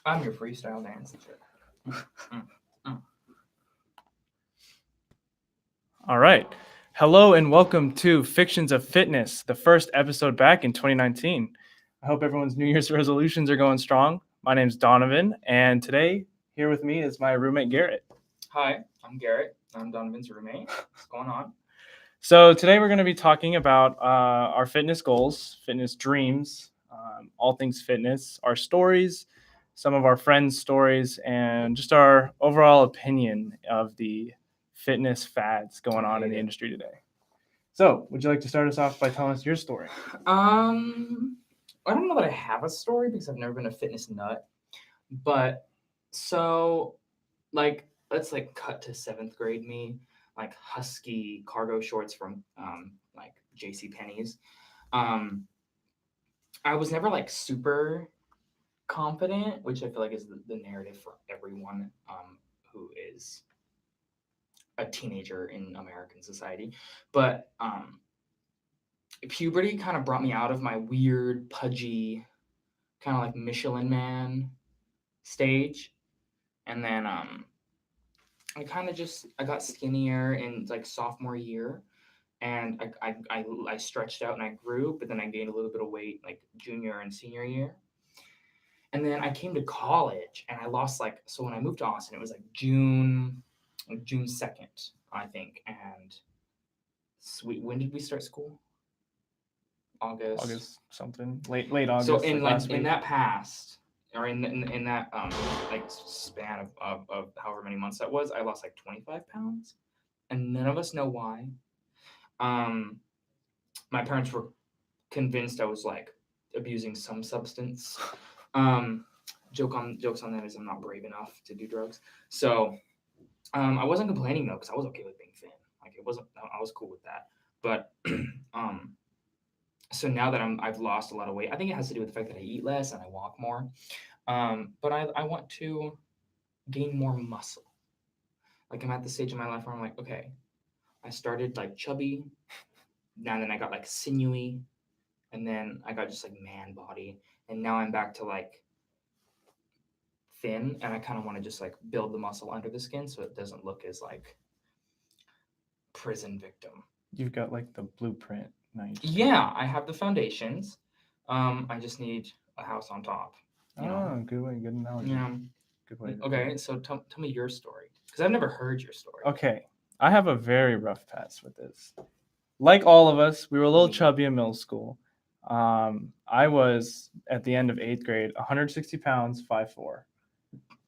I'm your freestyle dance teacher. All right. Hello and welcome to Fictions of Fitness, the first episode back in 2019. I hope everyone's New Year's resolutions are going strong. My name's Donovan, and today here with me is my roommate Garrett. Hi, I'm Garrett. I'm Donovan's roommate. What's going on? So today we're going to be talking about our fitness goals, fitness dreams, all things fitness, our stories, some of our friends' stories, and just our overall opinion of the fitness fads going on in the industry today. So, would you like to start us off by telling us your story? I don't know that I have a story because I've never been a fitness nut. But so, let's cut to seventh grade me, like husky cargo shorts from like J.C. Penney's. I was never like super confident, which I feel like is the narrative for everyone who is a teenager in American society. But puberty kind of brought me out of my weird, pudgy, kind of like Michelin Man stage. And then I got skinnier in like sophomore year, and I stretched out and I grew, but then I gained a little bit of weight like junior and senior year. And then I came to college and I lost so when I moved to Austin, it was like June 2nd, I think. And when did we start school? August something, late August. So in that past, or in that span of however many months that was, I lost like 25 pounds, and none of us know why. My parents were convinced I was like abusing some substance. Jokes on that is I'm not brave enough to do drugs. So I wasn't complaining though, because I was okay with being thin. Like it wasn't, I was cool with that. But so now that I've lost a lot of weight, I think it has to do with the fact that I eat less and I walk more. But I want to gain more muscle. Like I'm at the stage in my life where I'm like, okay, I started like chubby, and then I got like sinewy, and then I got just like man body, and now I'm back to like thin, and I kind of want to just like build the muscle under the skin so it doesn't look as like prison victim. You've got like the blueprint. Yeah, I have the foundations. I just need a house on top. Good way, good analogy. Yeah. Good way. Okay, so tell me your story, because I've never heard your story. Okay, I have a very rough past with this. Like all of us, we were a little chubby in middle school. I was at the end of 8th grade, 160 pounds, 5'4".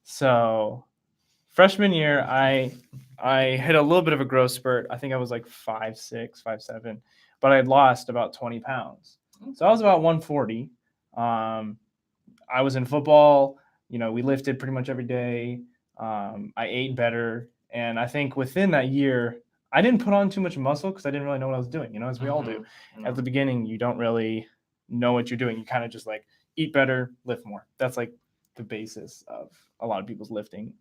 So freshman year, I hit a little bit of a growth spurt. I think I was like 5'6", 5'7", but I had lost about 20 pounds. So I was about 140. I was in football. We lifted pretty much every day. I ate better. And I think within that year, I didn't put on too much muscle because I didn't really know what I was doing, as we all do. At the beginning, you don't really know what you're doing. You kind of just like eat better, lift more. That's like the basis of a lot of people's lifting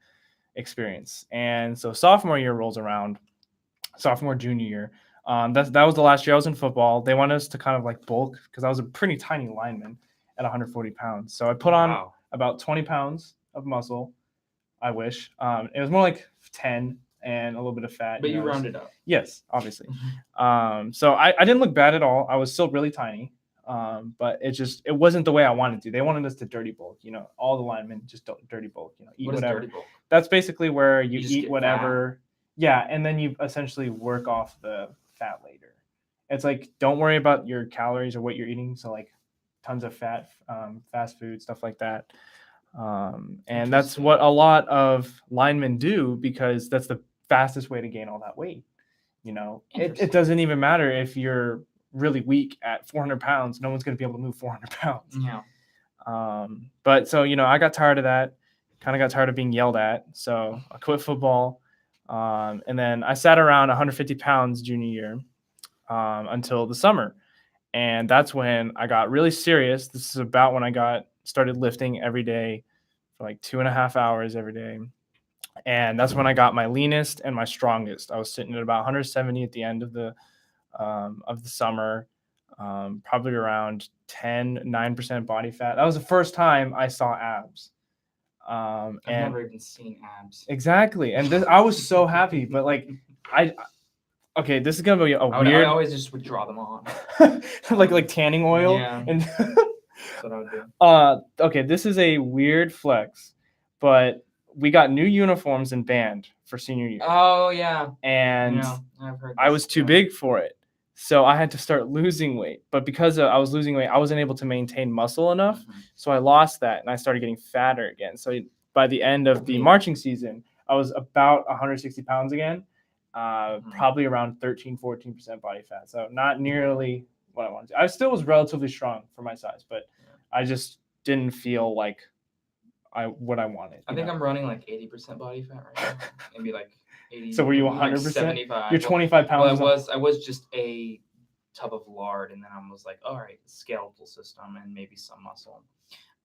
experience. And so sophomore year rolls around, junior year. That was the last year I was in football. They wanted us to kind of like bulk because I was a pretty tiny lineman at 140 pounds. So I put on about 20 pounds of muscle. I wish. It was more like 10 and a little bit of fat. But you rounded up. Yes, obviously. So I didn't look bad at all. I was still really tiny. But it wasn't the way I wanted to. They wanted us to dirty bulk. All the linemen just don't dirty bulk. Eat what whatever. Is dirty bulk? That's basically where you eat whatever. Fat. Yeah, and then you essentially work off the fat later. It's like don't worry about your calories or what you're eating. So like tons of fat, fast food, stuff like that. And that's what a lot of linemen do because that's the fastest way to gain all that weight. It doesn't even matter if you're really weak at 400 pounds. No one's going to be able to move 400 pounds. Yeah. But so, I got tired of that, kind of got tired of being yelled at. So I quit football. And then I sat around 150 pounds junior year until the summer. And that's when I got really serious. This is about when I started lifting every day for like 2.5 hours every day. And that's when I got my leanest and my strongest. I was sitting at about 170 at the end of the summer, probably around 9% body fat. That was the first time I saw abs. I've And never even seen abs. exactly, and I was so happy, but like I okay, this is gonna be a I weird always just would draw them on. like tanning oil Yeah. and That's what I would do. okay, this is a weird flex, but we got new uniforms in band for senior year. Oh yeah. And Yeah, I've heard. I was too big for it. So I had to start losing weight. But because I was losing weight, I wasn't able to maintain muscle enough. Mhm. So I lost that and I started getting fatter again. So by the end of the Me. marching season, I was about 160 pounds again, Mhm. probably around 13-14% body fat. So not nearly what I wanted to. I still was relatively strong for my size, but I just didn't feel like what I wanted. I think I'm running like 80% body fat right now. Maybe like 80. So were you like 100%? 75? You're 25 pounds. Well, I was just a tub of lard, and then I was like, all right, skeletal system and maybe some muscle.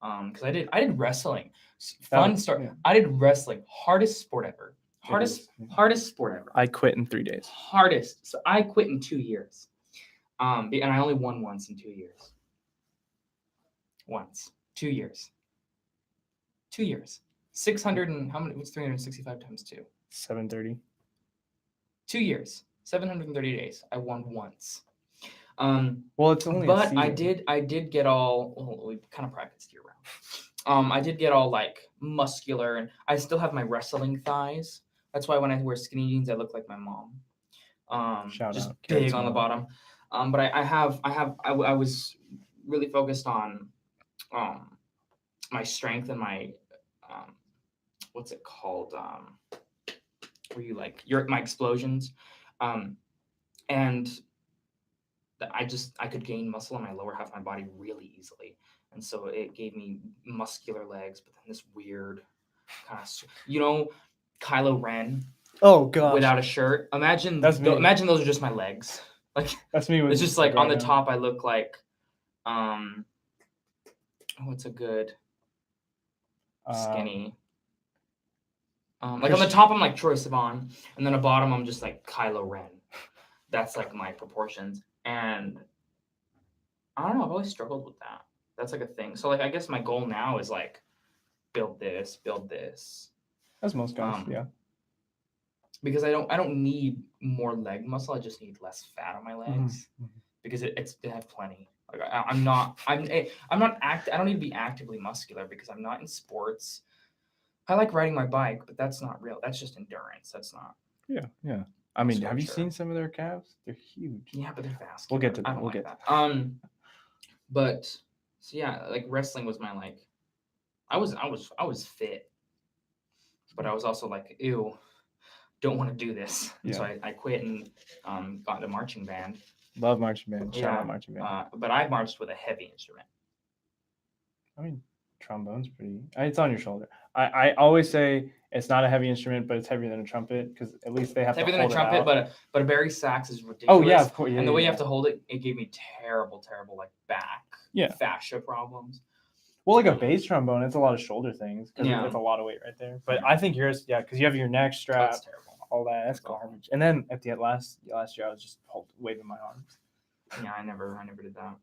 Because I did wrestling. Fun story. Yeah. I did wrestling. Hardest sport ever. Hardest sport ever. I quit in 3 days. Hardest. So I quit in 2 years. And I only won once in 2 years. Once. 2 years. 2 years. 600 and how many? What's 365 times 2? 730. 2 years. 730 days. I won once. Well, it's only. But I did get all. Well, we kind of practiced year round. I did get all like muscular, and I still have my wrestling thighs. That's why when I wear skinny jeans, I look like my mom. Just out, big on the bottom. But I was really focused on my strength and my what's it called? Where you like my explosions, and I could gain muscle in my lower half of my body really easily, and so it gave me muscular legs. But then this weird kind of Kylo Ren. Oh gosh. Without a shirt. Imagine imagine those are just my legs. Like that's me. It's just like on the top I look like what's a good skinny. Like on the top I'm like Troye Sivan, and then at the bottom I'm just like Kylo Ren. That's like my proportions. And I don't know, I've always struggled with that. That's like a thing. So like I guess my goal now is like build this. As most guys, yeah. Because I don't need more leg muscle. I just need less fat on my legs because I have plenty. Like I don't need to be actively muscular because I'm not in sports. I like riding my bike, but that's not real. That's just endurance. That's not. Yeah. I mean, have you seen some of their calves? They're huge. Yeah, but they're fast. We'll get to that. I don't like that. But so yeah, like wrestling was my like. I was fit, but I was also like, ew. Don't want to do this. Yeah. So I quit and got into marching band. Love marching band. Shout out marching band. But I marched with a heavy instrument. I mean, trombone's pretty. It's on your shoulder. I always say it's not a heavy instrument, but it's heavier than a trumpet because at least they have to hold it out. Heavier than a trumpet, but a bari sax is ridiculous. Oh yeah, of course. Yeah, and the way you have to hold it, it gave me terrible like back fascia problems. Well, like a bass trombone, it's a lot of shoulder things because it's a lot of weight right there. But I think yours, because you have your neck strap. That's terrible. All that's garbage. And then at the last year, I was just waving my arms. Yeah, I never did that.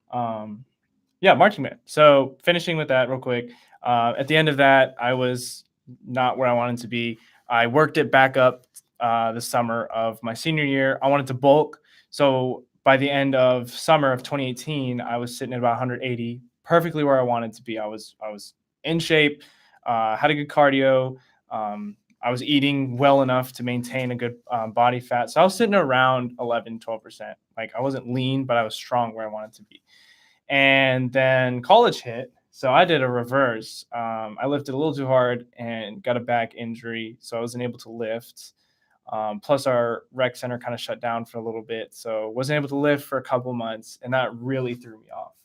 Yeah, marching band. So finishing with that real quick. At the end of that, I was not where I wanted to be. I worked it back up the summer of my senior year. I wanted to bulk. So by the end of summer of 2018, I was sitting at about 180, perfectly where I wanted to be. I was in shape, had a good cardio. I was eating well enough to maintain a good body fat. So I was sitting around 11-12%. Like I wasn't lean, but I was strong where I wanted to be. And then college hit. So I did a reverse. I lifted a little too hard and got a back injury. So I wasn't able to lift. Plus our rec center kind of shut down for a little bit. So wasn't able to lift for a couple months. And that really threw me off.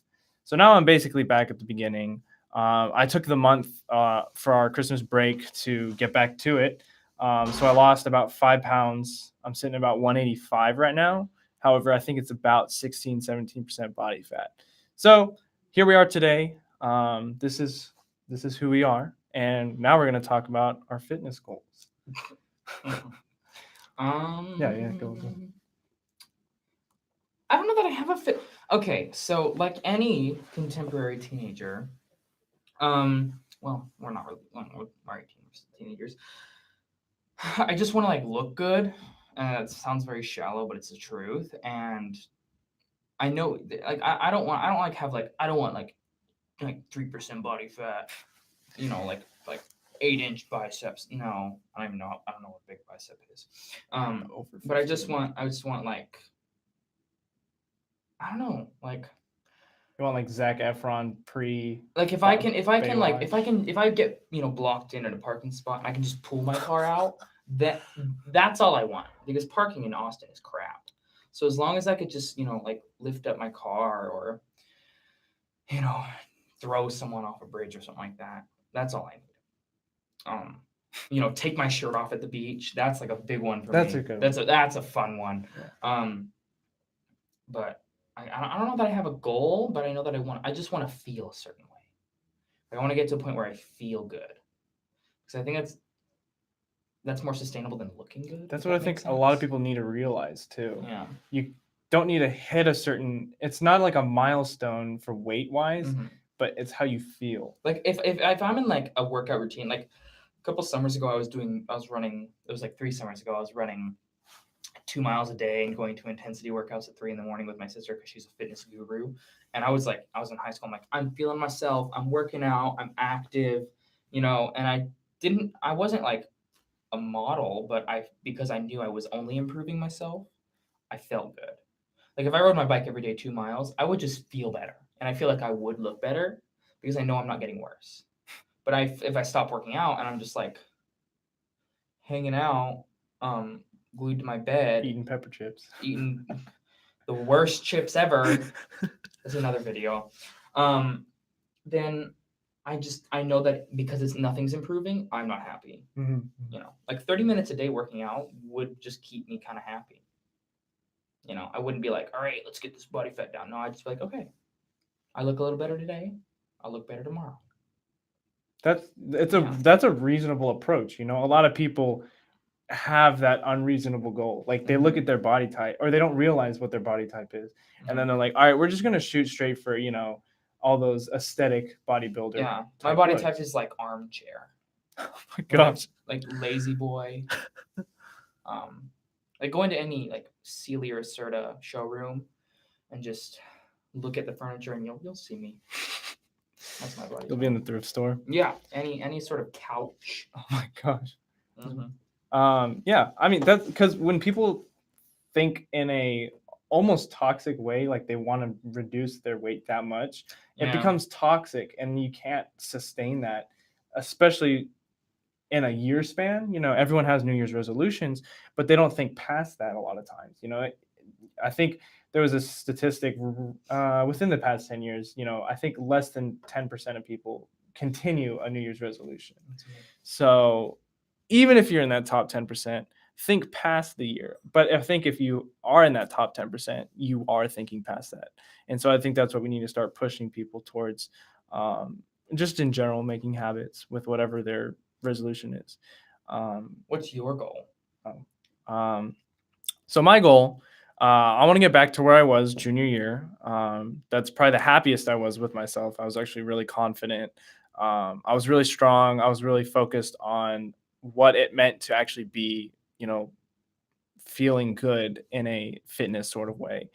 So now I'm basically back at the beginning. I took the month for our Christmas break to get back to it. So I lost about 5 pounds. I'm sitting at about 185 right now. However, I think it's about 16-17% body fat. So here we are today. This is who we are. And now we're going to talk about our fitness goals. Yeah, go. I don't know that I have a fit. Okay, so like any contemporary teenager, when well, we're not really, we're 18, teenagers. I just want to like look good. It sounds very shallow, but it's the truth. And I know, like, I don't like have like, I don't want like 3% body fat, like 8-inch biceps. No, I don't know what big bicep is. Over But I 15. just want like, I don't know, like, You want like Zac Efron pre if I get blocked in at a parking spot and I can just pull my car out, that's all I want, because parking in Austin is crap. So as long as I could just like lift up my car, or you know throw someone off a bridge or something like that, that's all I need. Take my shirt off at the beach. That's like a big one for That's me. a good That's a fun one. Yeah. But I don't know that I have a goal, but I know that I just want to feel a certain way. I want to get to a point where I feel good, because I think that's more sustainable than looking good. That's if what I that think makes a lot of sense. people need to realize too. Yeah. You don't need to hit a certain. It's not like a milestone for weight wise, Mhm. but it's how you feel. Like if I'm in like a workout routine, like a couple summers ago, I was running. It was like 3 summers ago. I was running 2 miles a day and going to intensity workouts at 3 in the morning with my sister, because she's a fitness guru. And I was in high school. I'm like, I'm feeling myself. I'm working out. I'm active, And I wasn't like a model, but because I knew I was only improving myself, I felt good. Like if I rode my bike every day 2 miles, I would just feel better, and I feel like I would look better because I know I'm not getting worse. But if I stop working out and I'm just like hanging out, um, glued to my bed, Eating pepper chips. eating the worst chips ever. That's another video. Then I know that because nothing's improving, I'm not happy. Mm-hmm. Like 30 minutes a day working out would just keep me kind of happy. I wouldn't be like, all right, let's get this body fat down. No, I'd just be like, okay, I look a little better today. I'll look better tomorrow. Yeah. That's a reasonable approach. A lot of people have that unreasonable goal. Like they look Mhm. at their body type, or they don't realize what their body type is, and then Mhm. they're like, all right, we're just gonna shoot straight for all those aesthetic bodybuilder. Yeah. My type body looks. type is like armchair. Oh my I'm like gosh. lazy boy. Like go into any like Sealy or Serta showroom and just look at the furniture, and you'll see me. That's my body You'll be in type. the thrift store. Yeah, any sort of couch. Oh my gosh. Mhm. Yeah, I mean that's because when people think in a almost toxic way, like they want to reduce their weight that much, it Yeah. becomes toxic, and you can't sustain that, especially in a year span. Everyone has New Year's resolutions, but they don't think past that a lot of times. I think there was a statistic within the past 10 years. I think less than 10% of people continue a New Year's resolution. So even if you're in that top 10%, think past the year. But I think if you are in that top 10%, you are thinking past that. And so I think that's what we need to start pushing people towards, just in general, making habits with whatever their resolution is. What's your goal? So my goal, I want to get back to where I was junior year. That's probably the happiest I was with myself. I was actually really confident. I was really strong. I was really focused on what it meant to actually be, feeling good in a fitness sort of way.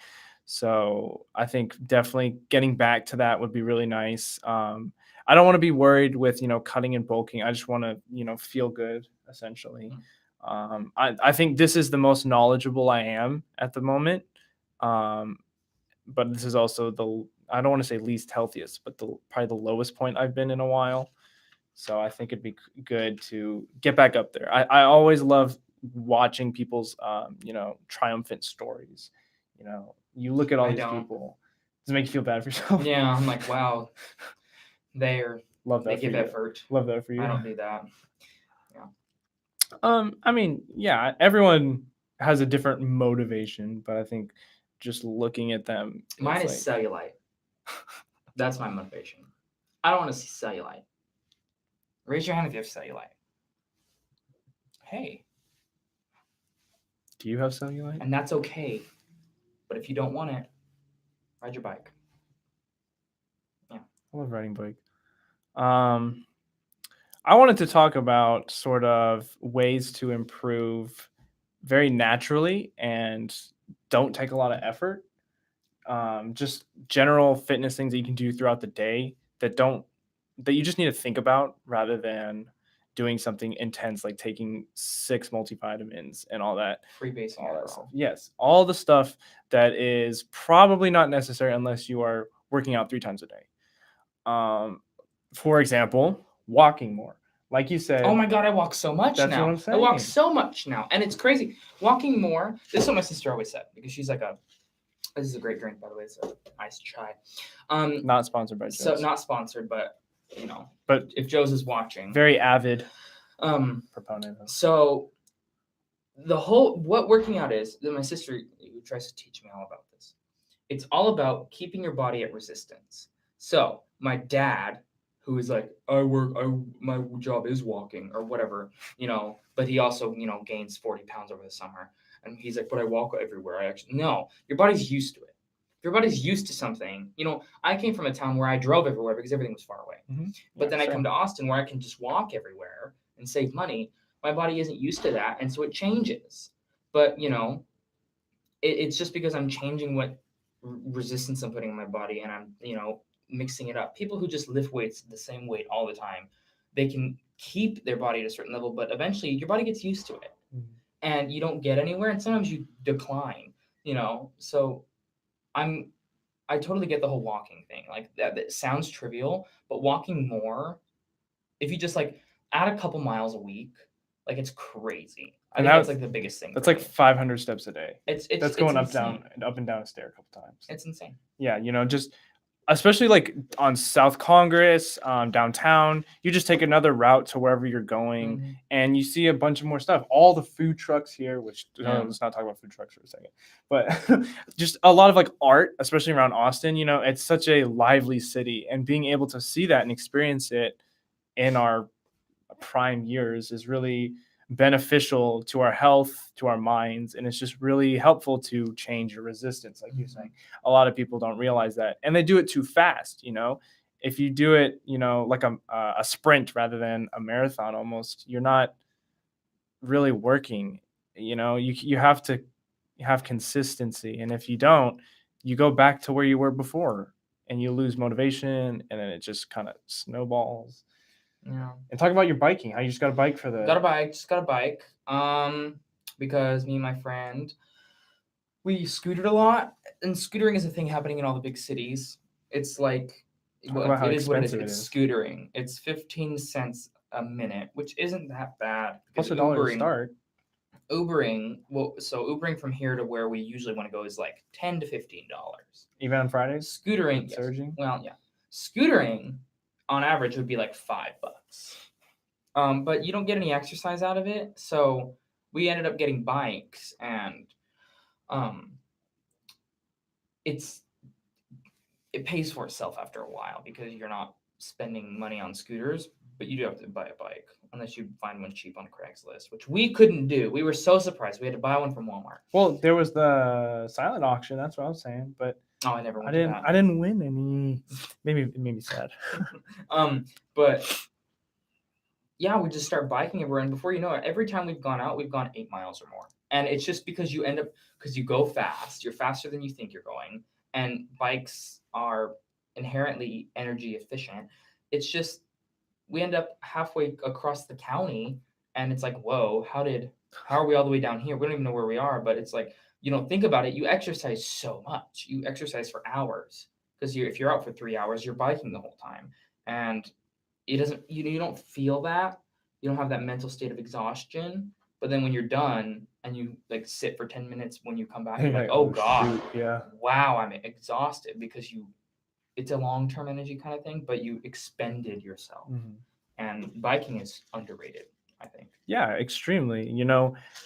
So I think definitely getting back to that would be really nice. I don't want to be worried with, cutting and bulking. I just want to, feel good essentially. I think this is the most knowledgeable I am at the moment. Um, but this is also I don't want to say least healthiest, but probably the lowest point I've been in a while. So I think it'd be good to get back up there. I always love watching people's, triumphant stories. You look at all I these don't. people. Does it make you feel bad for yourself? Yeah, I'm like, wow, they Love that for give you. effort. Love that for you. I don't do that. I mean, yeah, everyone has a different motivation, but I think just looking at them, Mine it's is like, cellulite. That's my motivation. I don't want to see cellulite. Raise your hand if you have cellulite. Hey, do you have cellulite? and that's okay. But if you don't want it, ride your bike. I love riding bike. Um, I wanted to talk about sort of ways to improve very naturally and don't take a lot of effort. Just general fitness things that you can do throughout the day that you just need to think about rather than doing something intense like taking 6 multivitamins and Freebasing all it, that stuff. bro. Yes, all the stuff that is probably not necessary unless you are working out 3 times a day. Um, for example, walking more. Like you Oh said, my god, I walk so much that's what now. I'm I walk saying. so much now, and it's crazy. Walking more. This is what my sister always said because she's like a. This is a great drink, by the way. It's a iced chai. Not sponsored by So Joe's, not sponsored, but but if Joe's is watching, very avid um, proponent of. so the whole what working out is. That my sister who tries to teach me all about this. It's all about keeping your body at resistance. So my dad, who is like, my job is walking or whatever, but he also, gains 40 pounds over the summer. And he's like, but I walk everywhere. I actually, no, your body's used to it. If your body's used to something, I came from a town where I drove everywhere because everything was far away. Mm-hmm. But then I come to Austin where I can just walk everywhere and save money. My body isn't used to that. And so it changes. But, it's just because I'm changing what resistance I'm putting in my body and I'm, mixing it up. People who just lift weights the same weight all the time, they can keep their body at a certain level, but eventually your body gets used to it and you don't get anywhere and sometimes you decline, So I totally get the whole walking thing. Like that sounds trivial, but walking more, if you just like add a couple miles a week, like it's crazy. I And think that's like the biggest thing. That's for like me. 500 steps a day. It's going insane. up and down a stair a couple times. It's insane. Yeah, just especially like on South Congress, downtown, you just take another route to wherever you're going, and you see a bunch of more stuff. All the food trucks here, which let's not talk about food trucks for a second, but just a lot of like art, especially around Austin. It's such a lively city, and being able to see that and experience it in our prime years is really beneficial to our health, to our minds, and it's just really helpful to change your resistance, like you're saying. A lot of people don't realize that, and they do it too fast. If you do it, like a sprint rather than a marathon, almost, you're not really working. You have to have consistency, and if you don't, you go back to where you were before, and you lose motivation, and then it just kind of snowballs. Yeah. And talk about your biking. How you just got a bike for Got a bike. Just got a bike. Because me and my friend, we scootered a lot, and scootering is a thing happening in all the big cities. It's like, it is what it is. It's scootering. It's 15 cents a minute, which isn't that bad. Plus $1 to start. Ubering, so Ubering from here to where we usually want to go is like $10 to $15. Even on Fridays? Scootering, yes. Surging? Well, yeah. Scootering, on average, would be like $5. But you don't get any exercise out of it, so we ended up getting bikes, and it pays for itself after a while because you're not spending money on scooters, but you do have to buy a bike unless you find one cheap on Craigslist, which we couldn't do. We were so surprised. We had to buy one from Walmart. Well, there was the silent auction. That's what I was saying, but I never went to that. I didn't win any. Maybe it made me sad. But yeah, we just start biking everywhere, and before you know it, every time we've gone out, we've gone 8 miles or more. And it's just because you go fast. You're faster than you think you're going, and bikes are inherently energy efficient. It's just we end up halfway across the county, and it's like, whoa, how are we all the way down here? We don't even know where we are, but it's like, you don't think about it. You exercise so much. You exercise for hours because if you're out for 3 hours, you're biking the whole time, and it doesn't. You don't feel that. You don't have that mental state of exhaustion. But then when you're done and you like sit for 10 minutes, when you come back, you're like, oh god, shoot, yeah, wow, I'm exhausted because it's a long-term energy kind of thing, but you expended yourself. And biking is underrated, I think. Yeah, extremely.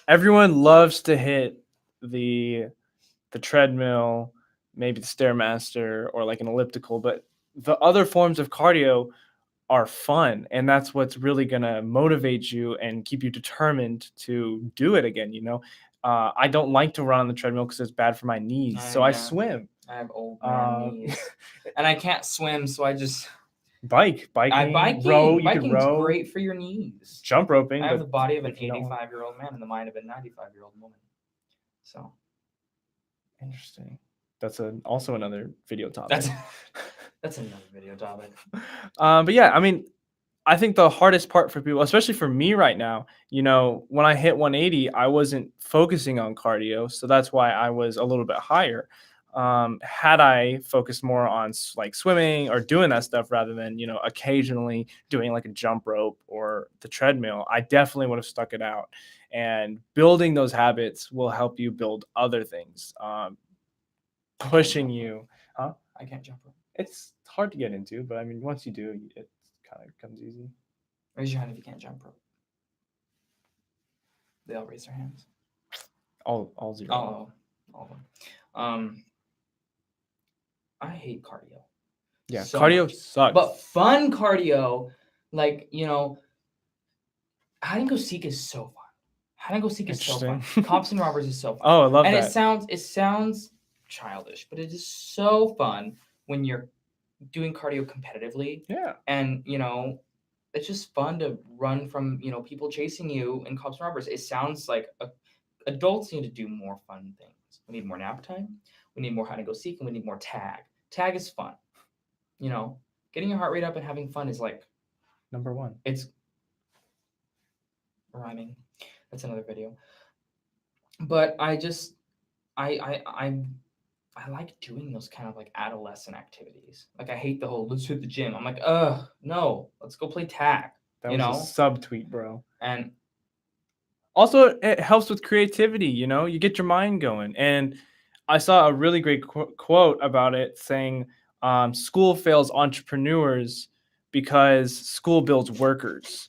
Everyone loves to hit the treadmill, maybe the Stairmaster or like an elliptical, but the other forms of cardio are fun, and that's what's really going to motivate you and keep you determined to do it again. I don't like to run on the treadmill because it's bad for my knees, so I swim. I have old man knees, and I can't swim, so I just biking, row. Biking, You could biking's row, great for your knees. jump roping, I have but the body of an if you don't want, 85-year-old man and the mind of a 95-year-old woman. So interesting. That's also another video topic. that's that's another video topic. But yeah, I mean, I think the hardest part for people, especially for me right now, when I hit 180, I wasn't focusing on cardio, so that's why I was a little bit higher. Had I focused more on like swimming or doing that stuff rather than occasionally doing like a jump rope or the treadmill, I definitely would have stuck it out. And building those habits will help you build other things, pushing you. Huh? I can't jump rope. It's hard to get into, but I mean, once you do, it kind of comes easy. Raise your hand if you can't jump rope. They all raise their hands. All zero. Oh, all of them. I hate cardio. Yeah, so cardio much. sucks. But fun cardio, like hide and go seek is so fun. Hide and go seek is so fun. Interesting. Cops and robbers is so fun. Oh, I love And that. it sounds childish, but it is so fun when you're doing cardio competitively. Yeah. And it's just fun to run from people chasing you in cops and robbers. It sounds like adults need to do more fun things. We need more nap time. We need more hide and go seek, and we need more tag. Tag is fun. Getting your heart rate up and having fun is like number one. It's rhyming. That's another video. But I like doing those kind of like adolescent activities. Like I hate the whole let's hit the gym. I'm like, no, let's go play tag. That was a subtweet, bro. And also, it helps with creativity. You get your mind going. And I saw a really great quote about it saying, "School fails entrepreneurs because school builds workers."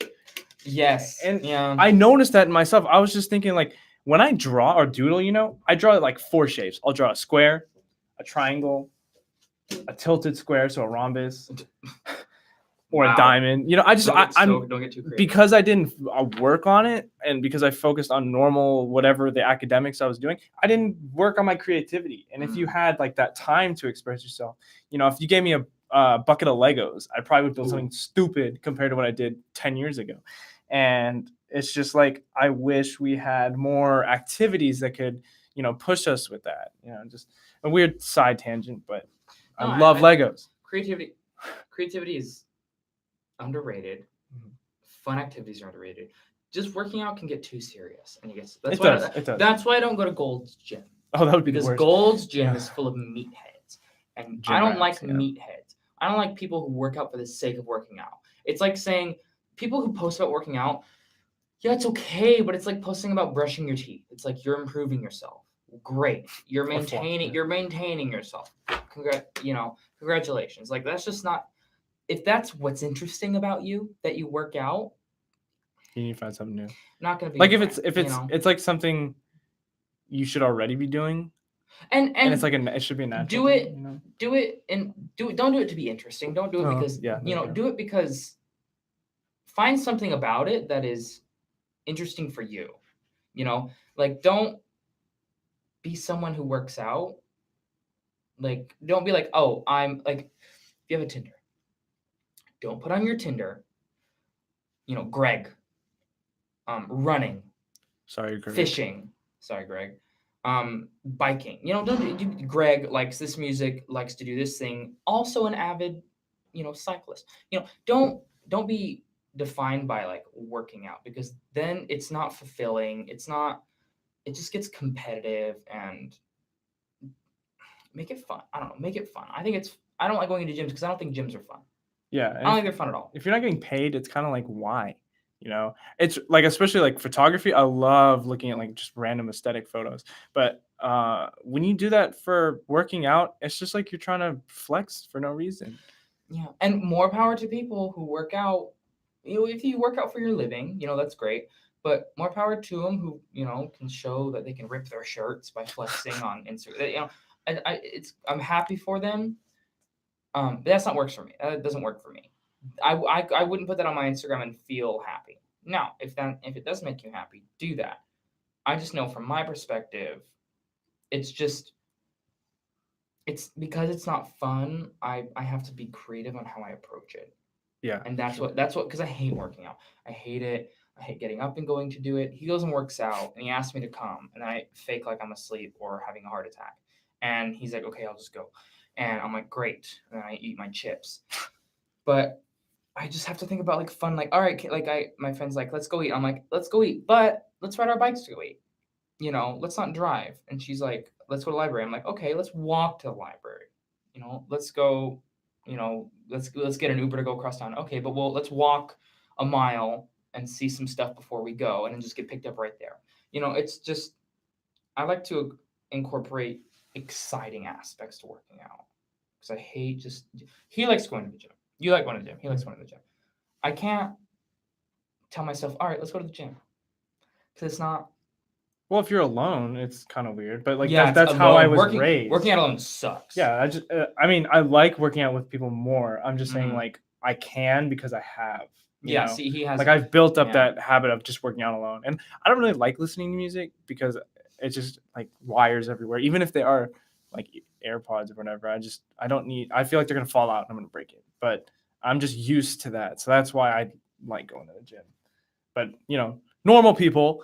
Yes, and yeah. I noticed that in myself. I was just thinking, like, when I draw or doodle, I draw like 4 shapes. I'll draw a square, a triangle, a tilted square, so a rhombus, or a diamond. Don't get too creative. Because I didn't work on it, and because I focused on normal whatever the academics I was doing, I didn't work on my creativity. And if you had like that time to express yourself, if you gave me a bucket of Legos, I probably would build something stupid compared to what I did 10 years ago. And it's just like, I wish we had more activities that could, push us with that. Just a weird side tangent, but I love Legos. Creativity is underrated. Mm-hmm. Fun activities are underrated. Just working out can get too serious, and it does. That's why I don't go to Gold's Gym. Oh, that would be because the worst. Gold's Gym is full of meatheads, and I don't like meatheads. I don't like people who work out for the sake of working out. It's like saying people who post about working out. Yeah, it's okay, but it's like posting about brushing your teeth. It's like you're improving yourself. Great, you're maintaining yourself. Congratulations. Like that's just not. If that's what's interesting about you, that you work out, you need to find something new. Not gonna be like if it's like something you should already be doing, and it's like it should be a natural. Do it, and do it. Don't do it to be interesting. Don't do it because do it because find something about it that is interesting for you. Like don't be someone who works out. Like don't be like, oh, I'm like, if you have a Tinder, don't put on your Tinder, Greg, running. Sorry, Greg. Fishing. Sorry, Greg. Biking. Greg likes this music, likes to do this thing. Also an avid, cyclist. Don't be defined by like working out because then it's not fulfilling. It just gets competitive and make it fun. I don't know. Make it fun. I don't like going into gyms because I don't think gyms are fun. Yeah. I don't think they're fun at all. If you're not getting paid, it's kind of like, why? It's like, especially like photography. I love looking at like just random aesthetic photos. But when you do that for working out, it's just like you're trying to flex for no reason. Yeah. And more power to people who work out. If you work out for your living, that's great. But more power to them who, can show that they can rip their shirts by flexing on Instagram. I'm happy for them. But that's not works for me. That doesn't work for me. I wouldn't put that on my Instagram and feel happy. Now, if it does make you happy, do that. I just know from my perspective, it's because it's not fun. I have to be creative on how I approach it. Yeah. And that's what because I hate working out. I hate it. I hate getting up and going to do it. He goes and works out, and he asks me to come, and I fake like I'm asleep or having a heart attack. And he's like, "Okay, I'll just go," and I'm like, "Great," and I eat my chips. But I just have to think about like fun, like, all right, like my friend's like, "Let's go eat." I'm like, "Let's go eat," but let's ride our bikes to go eat. Let's not drive. And she's like, "Let's go to the library." I'm like, "Okay, let's walk to the library." Let's go. Let's get an Uber to go across town. Okay, but let's walk a mile and see some stuff before we go, and then just get picked up right there. It's just I like to incorporate exciting aspects to working out because I hate just. He likes going to the gym. You like going to the gym. He likes going to the gym. I can't tell myself, all right, let's go to the gym because it's not. Well, if you're alone, it's kind of weird, but like Yeah, it's that's how I alone. was Working raised. out alone sucks. Yeah, I mean, I like working out with people more. I'm just saying, Mhm. like, I can because I have, Yeah, see, he has. like I've built up Yeah. that habit of just working out alone. And I don't really like listening to music because it's just like wires everywhere. Even if they are like AirPods or whatever, I don't need, I feel like they're gonna fall out and I'm gonna break it. But I'm just used to that. So that's why I like going to the gym. But normal people,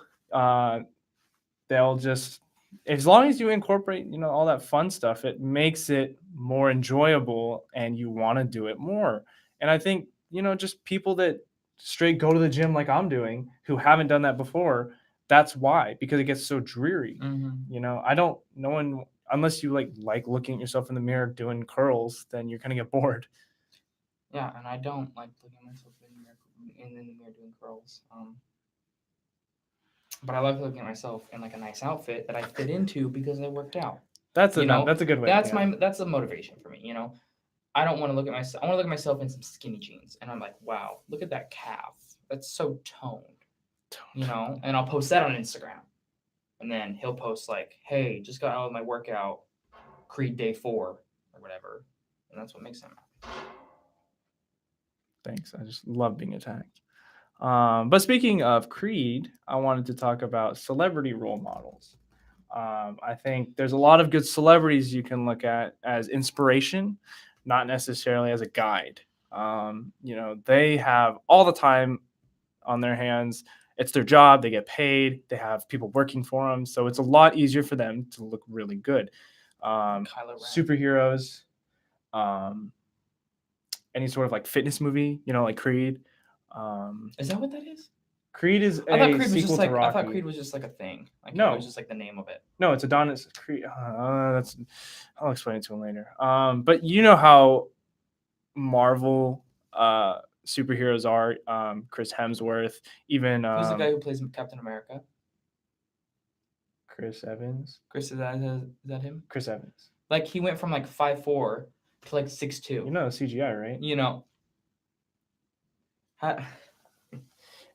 they'll just, as long as you incorporate all that fun stuff, it makes it more enjoyable and you want to do it more. And I think just people that straight go to the gym like I'm doing who haven't done that before, that's why, because it gets so dreary. I don't, no one, unless you like looking at yourself in the mirror doing curls, then you're gonna get bored. Yeah, and I don't like looking at myself in the mirror doing curls. But I like looking at myself in like a nice outfit that I fit into because I worked out. That's a good way. That's a motivation for me. I don't want to look at myself. I want to look at myself in some skinny jeans, and I'm like, wow, look at that calf. That's so toned. And I'll post that on Instagram, and then he'll post like, hey, just got out of my workout, Creed day 4 or whatever, and that's what makes him happy. Thanks. I just love being attacked. But speaking of Creed, I wanted to talk about celebrity role models. I think there's a lot of good celebrities you can look at as inspiration, not necessarily as a guide. They have all the time on their hands. It's their job. They get paid. They have people working for them. So it's a lot easier for them to look really good. Superheroes, um, any sort of like fitness movie, like Creed. Is that what that is? Creed is I thought a Creed was sequel just to like I Rocky. thought Creed was just like a thing. Like it No. was just like the name of it. No, it's Adonis Creed. I'll explain it to him later. But you know how Marvel superheroes are. Chris Hemsworth, even Who's the guy who plays Captain America? Chris Evans. Is that him? Chris Evans. Like he went from like 5'4" to like 6'2". You know CGI, right?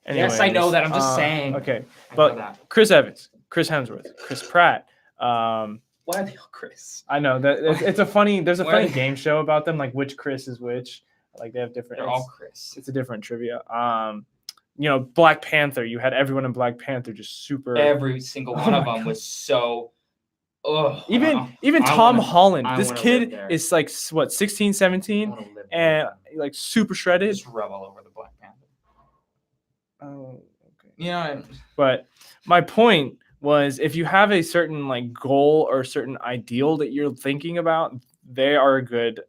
Yes, I know that. I'm just saying. Okay, but Chris Evans, Chris Hemsworth, Chris Pratt. Why are they all Chris? I know that it's a funny. There's a funny game show about them, like which Chris is which. Like they have different. They're all Chris. It's a different trivia. Black Panther. You had everyone in Black Panther just super. Every single one of them was so. Even Tom Holland. This kid is like what 16, 17, and like super shredded. Just rub all over the Black Panther. Oh, okay. Yeah. But my point was, if you have a certain like goal or certain ideal that you're thinking about, they are a good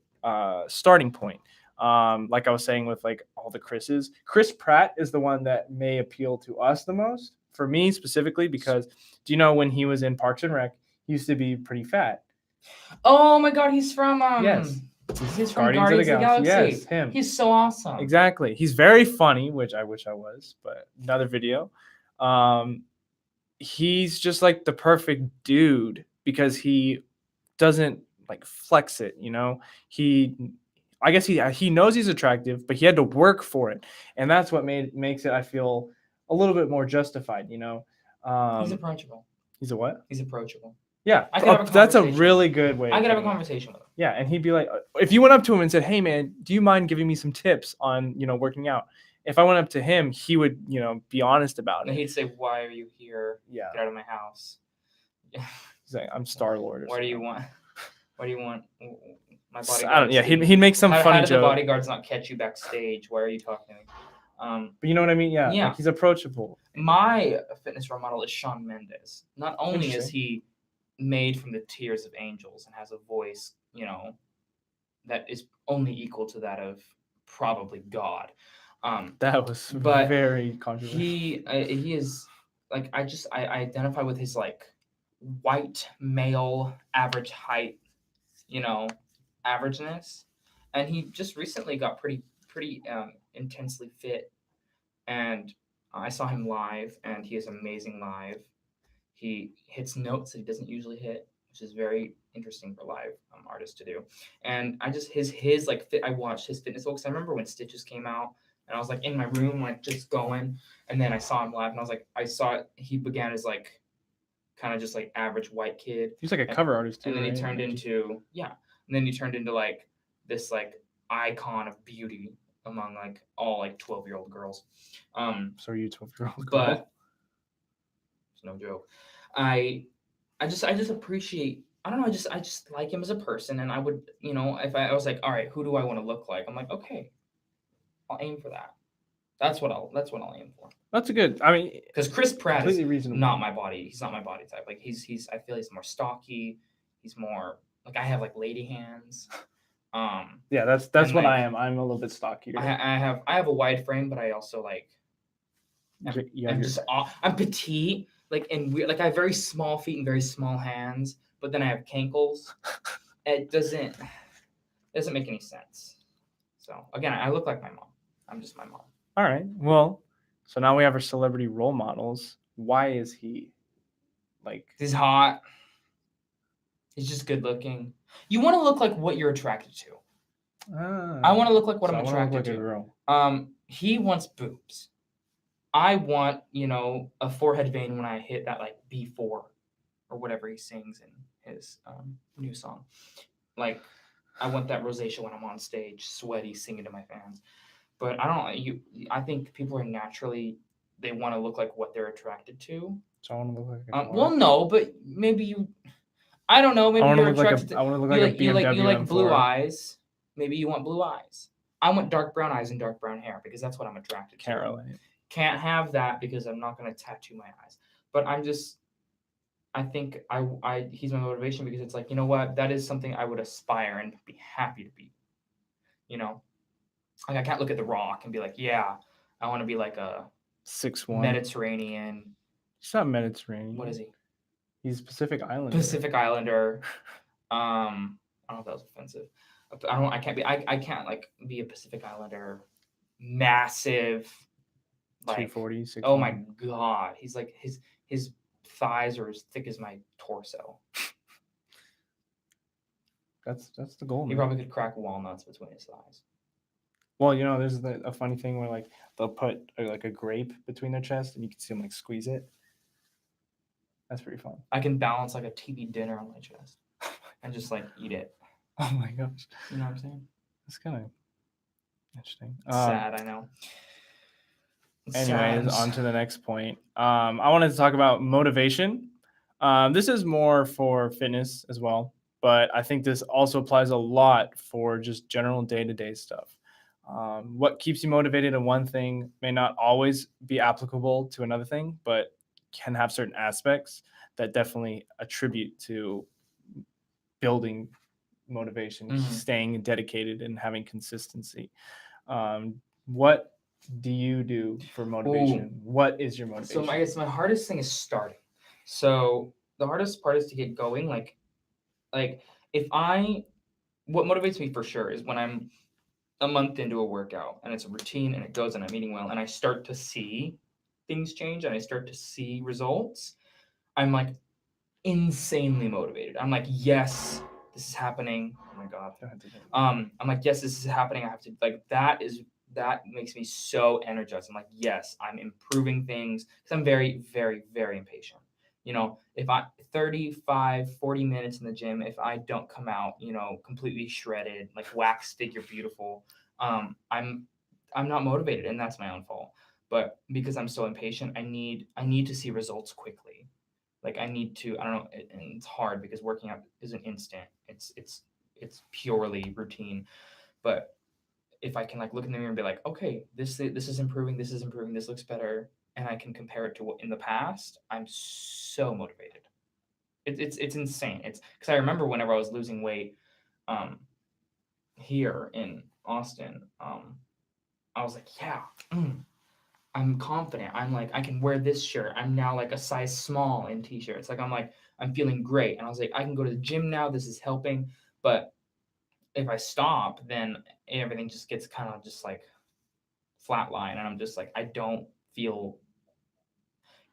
starting point. Like I was saying with like all the Chris's, Chris Pratt is the one that may appeal to us the most. For me specifically, because do you know when he was in Parks and Rec, he used to be pretty fat. Oh my God, he's from yes. He's from Guardians of the Galaxy. Yes, him. He's so awesome. Exactly. He's very funny, which I wish I was, but another video. He's just like the perfect dude because he doesn't like flex it, I guess he knows he's attractive, but he had to work for it. And that's what makes it, I feel, a little bit more justified, He's approachable. He's a what? He's approachable. Yeah, that's a really good way. I could have a conversation with him. Yeah, and he'd be like, if you went up to him and said, "Hey, man, do you mind giving me some tips on, working out?" If I went up to him, he would, be honest about it. And he'd say, "Why are you here? Yeah, get out of my house." He's like, "I'm Star-Lord." What do you want? My I don't. bodyguards Yeah, didn't. he'd make some How funny did the joke. bodyguards not catch you backstage? Why are you talking? But you know what I mean? Yeah, Yeah. like he's approachable. My fitness role model is Shawn Mendes. Not only is Interesting. he made from the tears of angels and has a voice, that is only equal to that of probably God. That was But very controversial. he is like I identify with his like white male average height, you know, averageness, and he just recently got pretty intensely fit, and I saw him live, and he is amazing live. He hits notes that he doesn't usually hit, which is very interesting for live artists to do. And I just his like fit. I watched his fitness because I remember when Stitches came out, and I was like in my room like just going, and then I saw him live, and I was like I saw it. He began as like kind of just like average white kid, He's like a and, cover artist too, and then he right? turned Like, into and then he turned into like this like icon of beauty among like all like 12-year-old girls. so are you 12-year-old girl? But it's no joke. I I just appreciate. I don't know. I just like him as a person, and I would if I was like, all right, who do I want to look like? I'm like, okay, I'll aim for that. That's what I'll aim for. That's a good. I mean, Because Chris Pratt is completely reasonable. not my body. He's not my body type. Like I feel he's more stocky. He's more like I have like lady hands. Yeah, that's and what I like am. I'm a little bit stockier. I have a wide frame, but I also like You have I'm your just I'm petite, like and weird. Like I have very small feet and very small hands, but then I have cankles. It doesn't make any sense. So again, I look like my mom. I'm just my mom. All right. Well, so now we have our celebrity role models. Why is he like? He's hot. He's just good looking. You want to look like what you're attracted to. I want to look like what So I'm I want to look attracted like a to. girl. He wants boobs. I want, a forehead vein when I hit that like B4 or whatever he sings in his new song. Like, I want that rosacea when I'm on stage, sweaty, singing to my fans. But I don't. I think people are naturally they want to look like what they're attracted to. So I want to look like a car. Well, no, but maybe you. I don't know. I Maybe want to you're look like attracted a. to I want to look you like a like you like you BMW like blue M4. eyes. Maybe you want blue eyes. I want dark brown eyes and dark brown hair because that's what I'm attracted Can't to. relate. Can't have that because I'm not going to tattoo my eyes. But I think he's my motivation because it's like, you know what? That is something I would aspire and be happy to be. You know, like I can't look at The Rock and be like, yeah, I want to be like a 6'1". Mediterranean. He's not Mediterranean. What is he? He's Pacific Islander. Pacific Islander. I don't know if that was offensive. I can't be. I can't like be a Pacific Islander. Massive. Like 240. oh my god, he's like his thighs are as thick as my torso. That's the goal. He Man. probably could crack walnuts between his thighs. Well, there's a funny thing where like they'll put like a grape between their chest and you can see them like squeeze it. That's pretty fun. I can balance like a TV dinner on my chest and just like eat it. Oh my gosh. You know what I'm saying? That's kind of interesting. Sad, I know. Anyways, on to the next point. I wanted to talk about motivation. This is more for fitness as well, but I think this also applies a lot for just general day-to-day stuff. What keeps you motivated in one thing may not always be applicable to another thing, but can have certain aspects that definitely attribute to building motivation, staying dedicated, and having consistency. What do you do for motivation? Ooh. What is your motivation? So I guess my hardest thing is starting. So the hardest part is to get going. Like what motivates me for sure is when I'm a month into a workout and it's a routine and it goes and I'm eating well and I start to see things change and I start to see results. I'm like insanely motivated. I'm like, yes, this is happening. Oh my god. I'm like, yes, this is happening. I have to like that makes me so energized. I'm like, yes, I'm improving things because I'm very, very, very impatient. If I 35, 40 minutes in the gym, if I don't come out, completely shredded, like wax figure beautiful, I'm not motivated and that's my own fault. But because I'm so impatient, I need to see results quickly. Like I need to, I don't know, and it's hard because working out isn't instant. it's purely routine. But if I can like look in the mirror and be like, okay, this is improving, this looks better, and I can compare it to what in the past, I'm so motivated. It's insane. It's because I remember whenever I was losing weight, um, here in Austin, I was like, yeah, I'm confident. I'm like, I can wear this shirt. I'm now like a size small in t-shirts. Like I'm like, I'm feeling great. And I was like, I can go to the gym now. This is helping. But if I stop, then everything just gets kind of just like flatline. And I'm just like, I don't feel.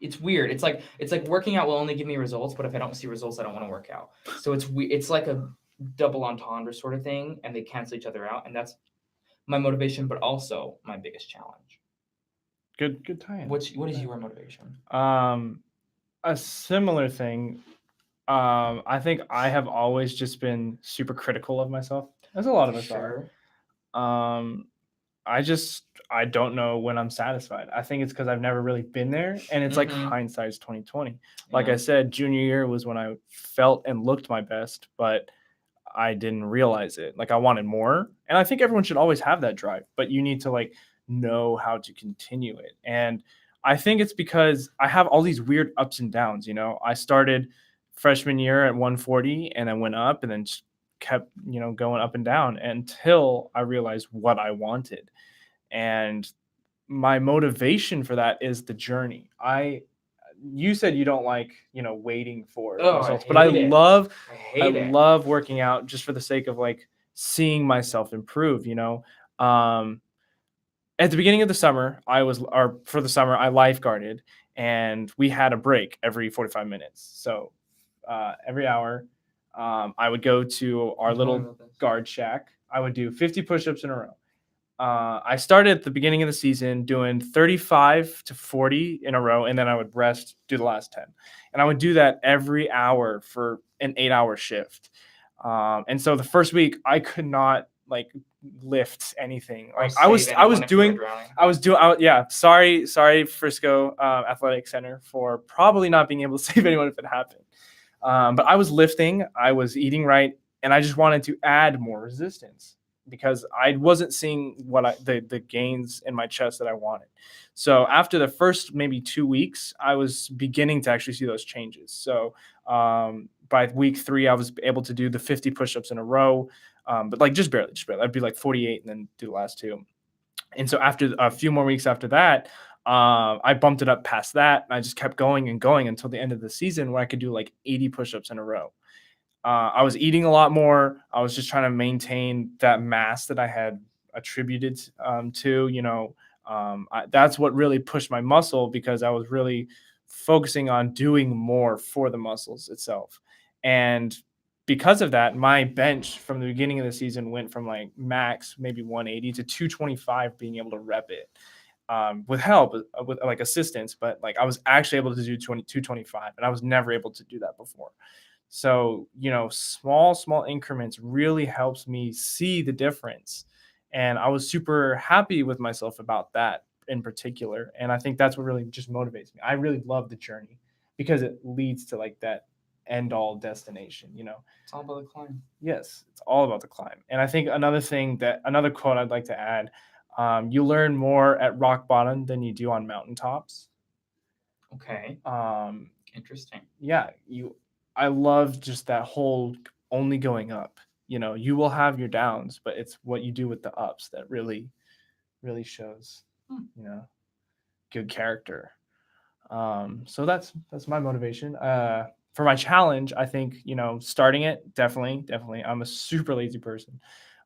It's weird. It's like working out will only give me results, but if I don't see results, I don't want to work out. So it's like a double entendre sort of thing, and they cancel each other out, and that's my motivation, but also my biggest challenge. Good tie-in. What is your motivation? Um, a similar thing. I think I have always just been super critical of myself, as a lot of us Sure. are. I don't know when I'm satisfied. I think it's because I've never really been there, and it's like Mm-hmm. hindsight's 2020. Like I Yeah. said, junior year was when I felt and looked my best, but I didn't realize it. Like I wanted more, and I think everyone should always have that drive, but you need to like know how to continue it. And I think it's because I have all these weird ups and downs. I started freshman year at 140, and then went up, and then just kept going up and down until I realized what I wanted. And my motivation for that is the journey. You said you don't like waiting for Oh, I results, but i hate it. love I i hate it. love working out just for the sake of like seeing myself improve. um at the beginning of the summer, or for the summer, I lifeguarded, and we had a break every 45 minutes. So every hour, I would go to our You told me little about this. guard shack. I would do 50 push-ups in a row. I started at the beginning of the season doing 35 to 40 in a row, and then I would rest, do the last 10. And I would do that every hour for an 8-hour shift. And so the first week, I could not like lift anything. Or Like save I was anyone if you were doing, drowning. yeah. Sorry, Frisco Athletic Center for probably not being able to save anyone if it happened. But I was lifting, I was eating right, and I just wanted to add more resistance because I wasn't seeing the gains in my chest that I wanted. So after the first maybe 2 weeks, I was beginning to actually see those changes. So by week 3, I was able to do the 50 push-ups in a row, but like just barely. I'd be like 48 and then do the last 2. And so after a few more weeks after that, I bumped it up past that, and I just kept going and going until the end of the season, where I could do like 80 push-ups in a row. I was eating a lot more. I was just trying to maintain that mass that I had attributed to. That's what really pushed my muscle, because I was really focusing on doing more for the muscles itself. And because of that, my bench from the beginning of the season went from like max maybe 180 to 225, being able to rep it with help, with like assistance. But like I was actually able to do 225, and I was never able to do that before. So, small increments really helps me see the difference. And I was super happy with myself about that in particular. And I think that's what really just motivates me. I really love the journey because it leads to like that end all destination. It's all about the climb. Yes, it's all about the climb. And I think another quote I'd like to add, you learn more at rock bottom than you do on mountaintops. Okay. Um, Interesting. yeah, I love just that whole only going up. You will have your downs, but it's what you do with the ups that really, really shows, you know, good character. So that's my motivation. For my challenge, I think, starting it, definitely. I'm a super lazy person.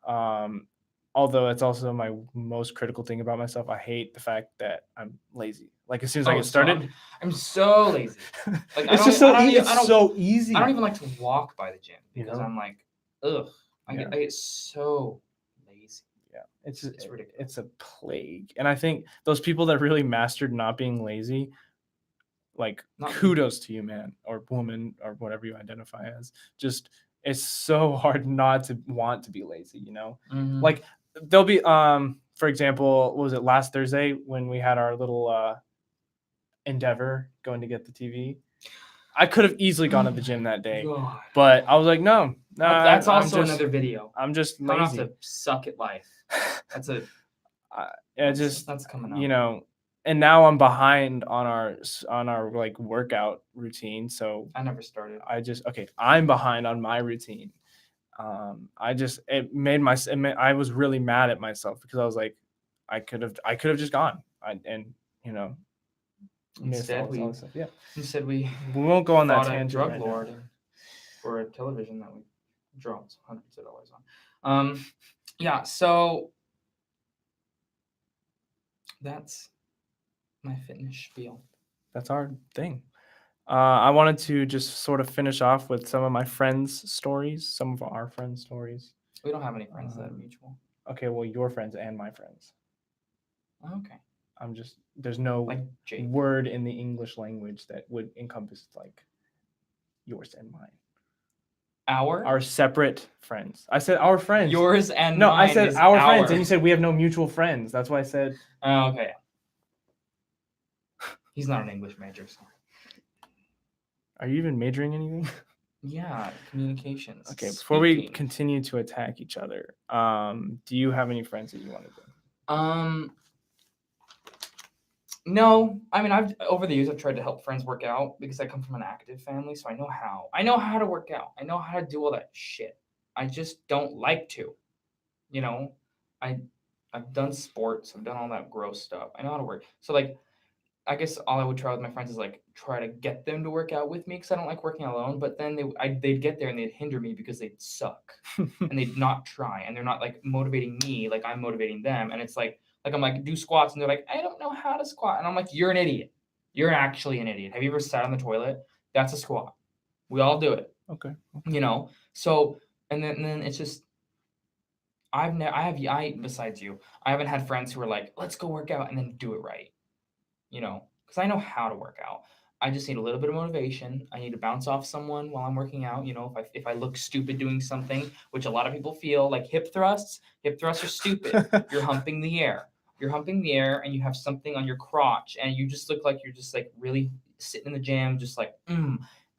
Um, Although it's also my most critical thing about myself. I hate the fact that I'm lazy. Like as soon as I Oh, get so started, I'm so lazy. Like it's just so it's so I don't easy. even like to walk by the gym You because know? I'm like, ugh. Yeah. I get so lazy. Yeah, It's ridiculous. it's a plague. And I think those people that really mastered not being lazy, like Not me. kudos to you, man, or woman, or whatever you identify as. Just it's so hard not to want to be lazy. Mm-hmm. Like there'll be for example, what was it, last Thursday when we had our little endeavor going to get the TV? I could have easily gone to the gym that day, God. but I was like, no, That's also I'm just, another video. I'm just How not lazy. to suck at life. That's a That's coming you up. know, and now I'm behind on our like workout routine. So I never started. I'm behind on my routine. I was really mad at myself because I was like, I could have just gone. And you know, missed Instead, all this stuff. Yeah, we we won't go on that fought a tangent drug right lord now. for a television that we dropped hundreds of dollars on. Yeah. So that's my fitness spiel. That's our thing. I wanted to just sort of finish off with some of my friends' stories, some of our friends' stories. We don't have any friends that are mutual. Okay, well, your friends and my friends. Okay. There's no Like Jake. word in the English language that would encompass like yours and mine. Our separate friends. I said our friends. Yours and no, mine I said is our friends, and you said we have no mutual friends. That's why I said. Oh, okay. He's not an English major, so. Are you even majoring anything? Yeah, communications. Okay, before we continue to attack each other, do you have any friends that you want to do? No, I mean, I've over the years I've tried to help friends work out because I come from an active family, so I know how. I know how to work out. I know how to do all that shit. I just don't like to. You know, I've done sports. I've done all that gross stuff. I know how to work. So like, I guess all I would try with my friends is like try to get them to work out with me because I don't like working alone. But then they'd get there and they'd hinder me because they'd suck and they'd not try and they're not like motivating me like I'm motivating them. And it's like I'm like do squats and they're like I don't know how to squat and I'm like you're an idiot. You're actually an idiot. Have you ever sat on the toilet? That's a squat. We all do it. Okay. You know. So and then it's just besides you, I haven't had friends who are like, let's go work out and then do it right. You know, because I know how to work out. I just need a little bit of motivation. I need to bounce off someone while I'm working out. You know, if I look stupid doing something, which a lot of people feel like hip thrusts are stupid. You're humping the air. You're humping the air and you have something on your crotch and you just look like you're just like really sitting in the gym, just like,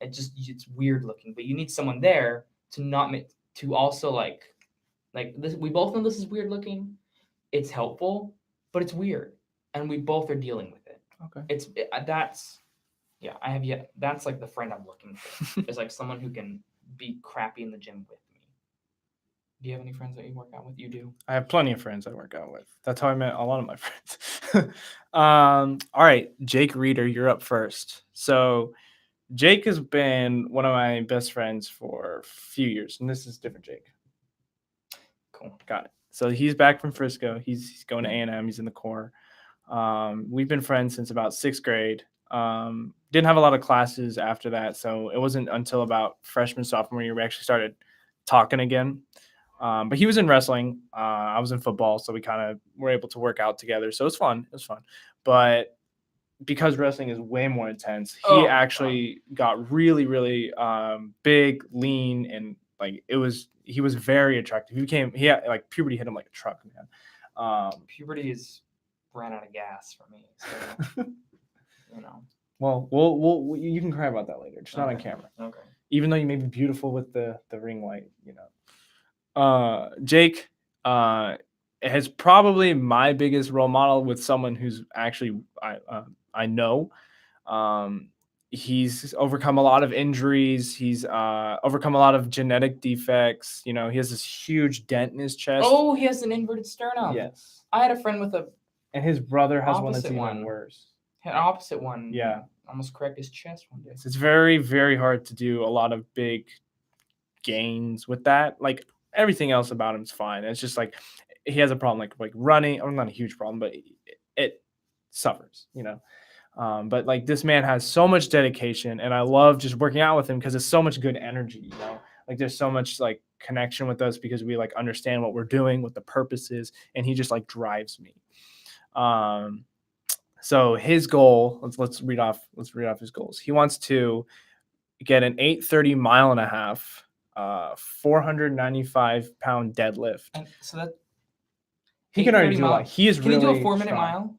it's weird looking. But you need someone there to not make, to also like this. We both know this is weird looking. It's helpful, but it's weird. And we both are dealing with it. Okay. That's like the friend I'm looking for. Is like someone who can be crappy in the gym with me. Do you have any friends that you work out with? You do. I have plenty of friends I work out with. That's how I met a lot of my friends. All right, Jake Reeder, you're up first. So Jake has been one of my best friends for a few years, and this is different Jake. Cool. Got it. So he's back from Frisco. He's going to A&M. He's in the Corps. We've been friends since about 6th grade. Didn't have a lot of classes after that, so it wasn't until about freshman, sophomore year we actually started talking again. But he was in wrestling. I was in football, so we kind of were able to work out together. So it was fun. But because wrestling is way more intense, he actually got really, really big, lean, and like he was very attractive. Puberty hit him like a truck, man. Puberty ran out of gas for me. So, you know. Well, you can cry about that later. Just not on camera. Okay. Even though you may be beautiful with the ring light, you know. Jake is probably my biggest role model with someone who's actually I know. He's overcome a lot of injuries. He's overcome a lot of genetic defects. You know, he has this huge dent in his chest. Oh, he has an inverted sternum. Yes. I had a friend with and his brother has one that's even worse. An opposite one. Yeah. Almost cracked his chest one day. It's very, very hard to do a lot of big gains with that. Like everything else about him is fine. It's just like he has a problem like running, or not a huge problem, but it suffers, you know. But like this man has so much dedication, and I love just working out with him because it's so much good energy, you know. Like there's so much like connection with us because we like understand what we're doing, what the purpose is, and he just like drives me. So his goal, let's read off his goals. He wants to get an 8:30 mile and a half, 495-pound deadlift. And so that he can already do a lot. He is really. Can he do a 4-minute mile?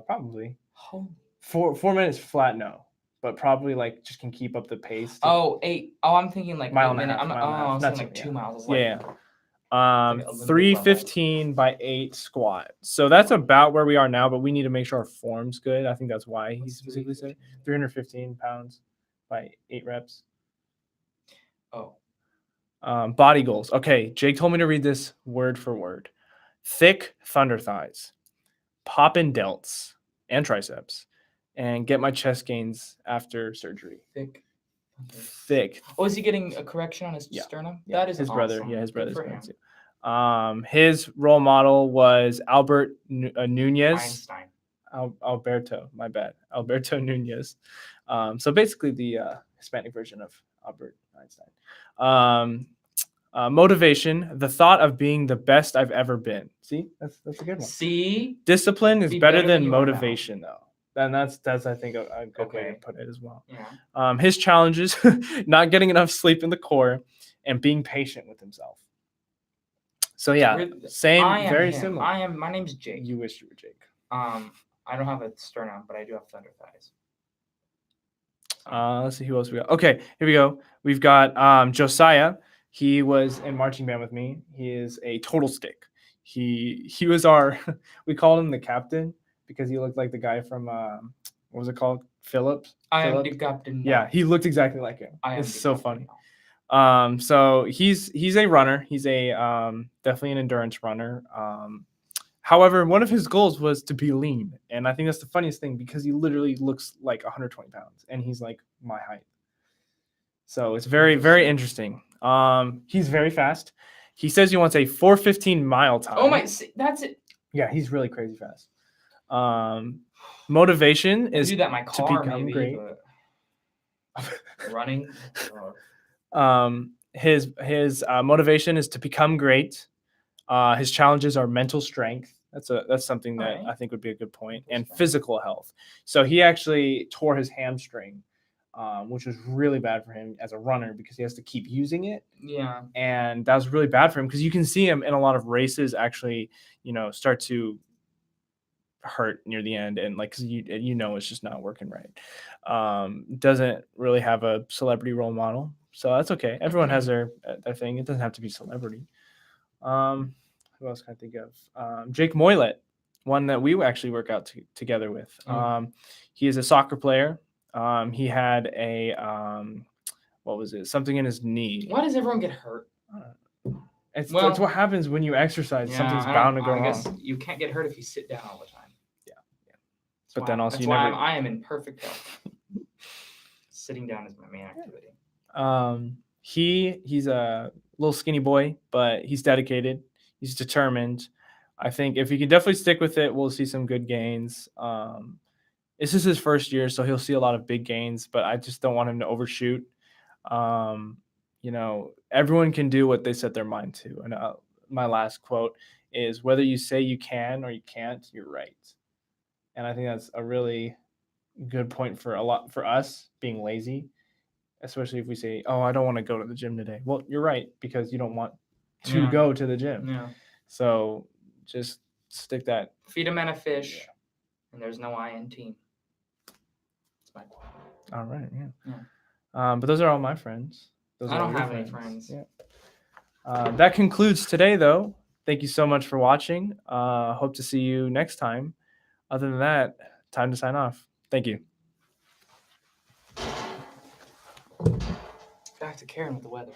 Probably. Holy. 4 minutes flat, no. but probably like just can keep up the pace. Oh, 8. Oh, I'm thinking like Mile 8 and a minute. half, I'm mile and a half. I was Not thinking like too- 2 yeah. miles. I was like, Yeah. like Olympic 315 by 8 squat. So that's about where we are now, but we need to make sure our form's good. I think that's why he What's specifically said 315? 315 pounds by 8 reps. Oh, Body goals. Okay, Jake told me to read this word for word. Thick thunder thighs, pop in delts and triceps, and get my chest gains after surgery. thick. Thick. Oh, is he getting a correction on his Yeah. sternum? Yeah, That is his awesome. brother. Yeah, his Good brother's for going him. to. His role model was Albert Nunez. Einstein. Alberto, my bad. Alberto Nunez. So basically the Hispanic version of Albert Einstein. Motivation, the thought of being the best I've ever been. See, that's a good one. See, Discipline is Be better better than than you are now. motivation, though. And that's I think a good way to Okay. put it as well. yeah. His challenges, not getting enough sleep in the core, and being patient with himself. So yeah, same, I am very him. similar. My name's Jake. You wish you were Jake. I don't have a sternum, but I do have thunder thighs. Let's see who else we got. Okay, here we go. We've got Josiah. He was in marching band with me. He is a total stick. He was our we called him the captain because he looked like the guy from what was it called? Phillips. I am the captain. Now. Yeah, he looked exactly like him. I am It's the so captain funny. So he's a runner. He's a definitely an endurance runner. However, one of his goals was to be lean, and I think that's the funniest thing because he literally looks like 120 pounds, and he's like my height. So it's very, very interesting. He's very fast. He says he wants a 4:15 mile time. Oh my, that's it. Yeah, he's really crazy fast. Motivation I is do that in my car, become maybe, great. But running. His motivation is to become great. His challenges are mental strength. That's something that Alright. I think would be a good point, Mental and strength. physical health. So he actually tore his hamstring, which was really bad for him as a runner because he has to keep using it. Yeah. And that was really bad for him because you can see him in a lot of races actually, start to hurt near the end, and like 'cause it's just not working right. Doesn't really have a celebrity role model, so that's okay. Everyone has their thing. It doesn't have to be celebrity. Who else can I think of? Jake Moylet, one that we actually work out together with. He is a soccer player. He had a what was it? Something in his knee. Why does everyone get hurt? It's what happens when you exercise. Yeah, Something's bound to go I guess wrong. you can't get hurt if you sit down all the time. Yeah. But then also that's you why never. I am in perfect health. Sitting down is my main activity. He's a little skinny boy, but he's dedicated. He's determined. I think if he can definitely stick with it, we'll see some good gains. This is his first year, so he'll see a lot of big gains, but I just don't want him to overshoot. Everyone can do what they set their mind to. And my last quote is, whether you say you can or you can't, you're right. And I think that's a really good point for us being lazy, especially if we say, oh, I don't want to go to the gym today. Well, you're right, because you don't want to go to the gym. Yeah. So just stick that. Feed a man a fish, and there's no I in team. That's my quote. All right, yeah. But those are all my friends. I don't have any friends. Yeah. That concludes today, though. Thank you so much for watching. Hope to see you next time. Other than that, time to sign off. Thank you. Back to Karen with the weather.